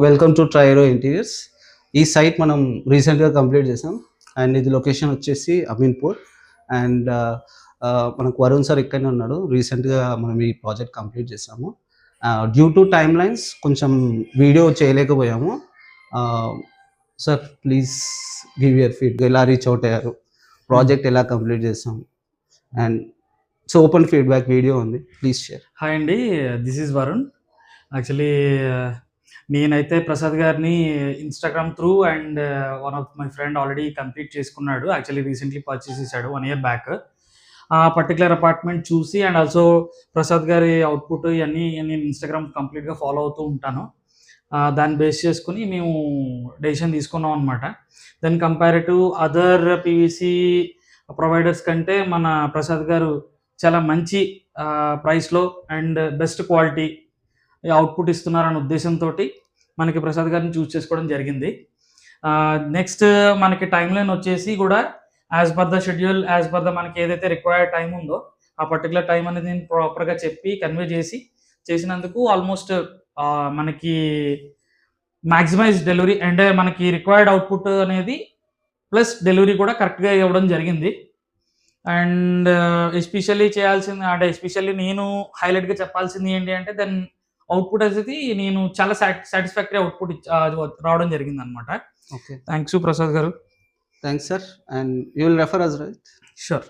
Welcome to ట్రైరో interiors. ఈ site మనం రీసెంట్గా కంప్లీట్ చేసాం. అండ్ ఇది లొకేషన్ వచ్చేసి అమీన్పూర్. అండ్ మనకు వరుణ్ సార్ ఇక్కడనే ఉన్నాడు. రీసెంట్గా మనం ఈ ప్రాజెక్ట్ కంప్లీట్ చేసాము. డ్యూ టు టైమ్ లైన్స్ కొంచెం వీడియో చేయలేకపోయాము. Sir please give your feedback. ఎలా రీచ్ అవుట్ అయ్యారు, ప్రాజెక్ట్ ఎలా కంప్లీట్ చేసాం, and so open feedback video ఉంది, ప్లీజ్ షేర్. హాయ్ అండి, దిస్ ఈజ్ వరుణ్. యాక్చువల్లీ నేనైతే ప్రసాద్ గారిని Instagram through and one of my friend already complete చేసుకున్నాడు. యాక్చువల్లీ రీసెంట్లీ పర్చేస్ చేశాడు 1 year బ్యాక్. ఆ పర్టికులర్ అపార్ట్మెంట్ చూసి అండ్ ఆల్సో ప్రసాద్ గారి అవుట్పుట్ ఇవన్నీ నేను ఇన్స్టాగ్రామ్ కంప్లీట్గా ఫాలో అవుతూ ఉంటాను. దాన్ని బేస్ చేసుకుని మేము డెసిషన్ తీసుకున్నాం అనమాట. Then comparative other PVC providers కంటే మన ప్రసాద్ గారు చాలా మంచి ప్రైస్లో అండ్ బెస్ట్ క్వాలిటీ అవుట్పుట్ ఇస్తున్నారనే ఉద్దేశంతో మనకి ప్రసాద్ గారిని చూస్ చేసుకోవడం జరిగింది. నెక్స్ట్ మనకి టైం లైన్ వచ్చేసి కూడా as per the schedule, as per the మనకి ఏదైతే రిక్వైర్డ్ టైం ఉందో ఆ పర్టికులర్ టైం అనేది నేను ప్రాపర్గా చెప్పి కన్వే చేసినందుకు ఆల్మోస్ట్ మనకి మ్యాక్సిమైజ్ డెలివరీ అంటే మనకి రిక్వైర్డ్ అవుట్పుట్ అనేది ప్లస్ డెలివరీ కూడా కరెక్ట్గా ఇవ్వడం జరిగింది. అండ్ ఎస్పెషల్లీ చేయాల్సింది అంటే ఎస్పెషల్లీ నేను హైలైట్గా చెప్పాల్సింది ఏంటి అంటే దెన్ అవుట్పుట్ అనేది నేను చాలా సాటిస్ఫాక్టరీ అవుట్పుట్ రావడం జరిగింది అనమాట. Okay, thanks Prasad garu. Thanks sir. And you will refer us, right? Sure.